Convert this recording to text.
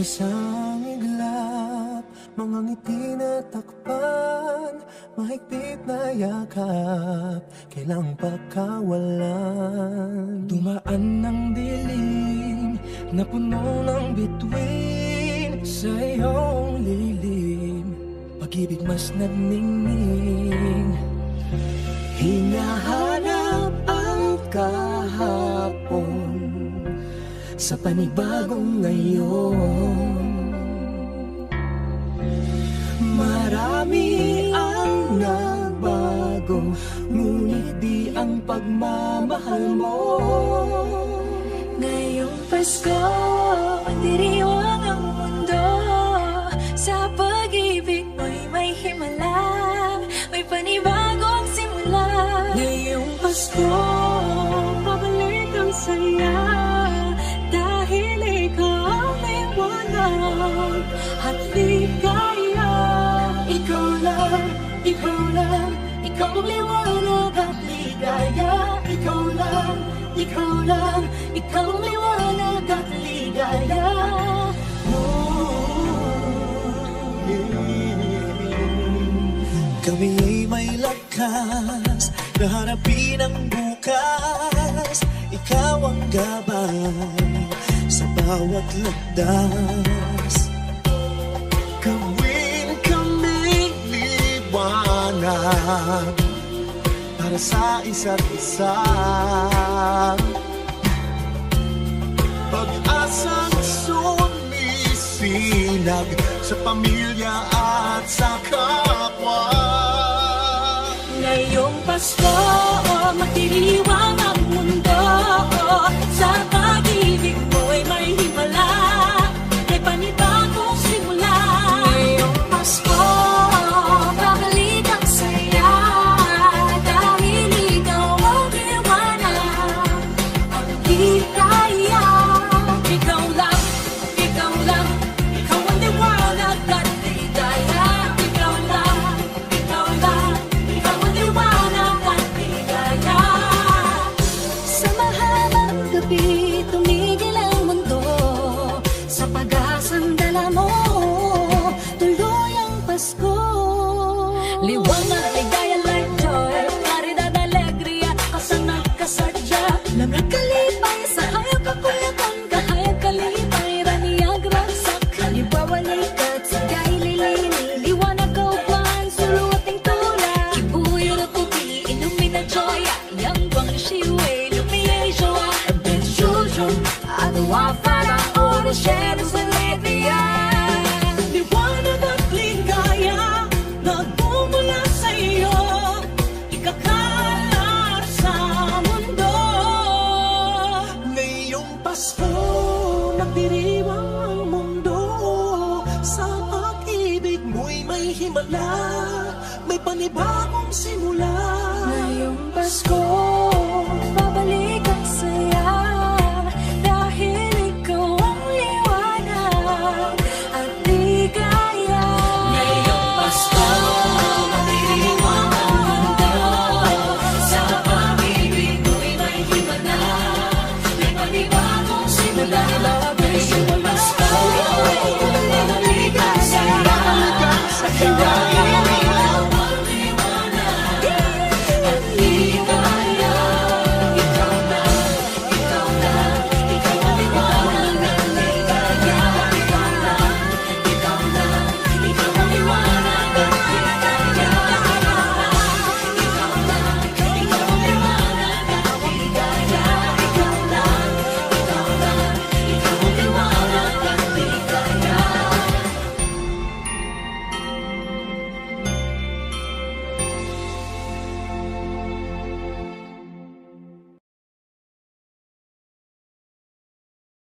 isang iglap, mga ngiti na takpan, mahigpit na yakap, kailang pagkawalan. Dumaan ng dilim na puno ng bituin, sa iyong lilim, pag-ibig mas nagningning. Hinahanap ang kahapon sa panibagong ngayon. Marami ang nagbago, ngunit di ang pagmamahal mo. Ngayong Pasko, magdiriwang ang mundo. Sa pag-ibig mo'y may himala, may panibagong simula. Ngayong Pasko, pabalik ang saya, dahil ikaw ang liwanag at ligaya. Ikaw lang, ikaw lang, ikaw ang liwanag at ligaya. Ikaw lang, ikaw lang, ikaw ang liwanag at ligaya. Kami ay may lakas na harapin ang bukas. Ikaw ang gabay sa bawat landas. Gawin kaming liwanag para sa isa't isa. Pag-asang sumisinag sa pamilya at sa kapwa. Ngayong Pasko, magdiriwang ang mundo. Sa pag-ibig mo'y may himala, may panibagong simula. Ngayong Pasko, babalik ang saya, dahil ikaw ang liwanag at ligaya. Ikaw lang, ikaw lang, ikaw ang liwanag at ligaya. Ikaw lang, ikaw lang, ikaw ang liwanag at ligaya. Sa mahabang gabi, tumigil ang mundo, sa pag-asang dala mo, tuloy ang Pasko. Liwanag, ligaya, light, joy, claridad, alegría, kasanag, kasadya, lamig, kalipay, sa hayag, kakuyakan, kahayag, kalipay, raniyag, ragsak, kalibawalik at sigay, lilini, liwanag, kaugman, suluting tulad, kibuyo na puti, ilumina, joy, yang bang shiwe, lumiye, joa, ben jojo, adawa, para, ora, shadows, alegría. Liwanag at ligaya, nagmumula sa iyo, ikakalat sa mundo. Ngayong Pasko, magdiriwang ang mundo. Sa pag-ibig mo'y may himala, may panibagong simula. Ngayong Pasko,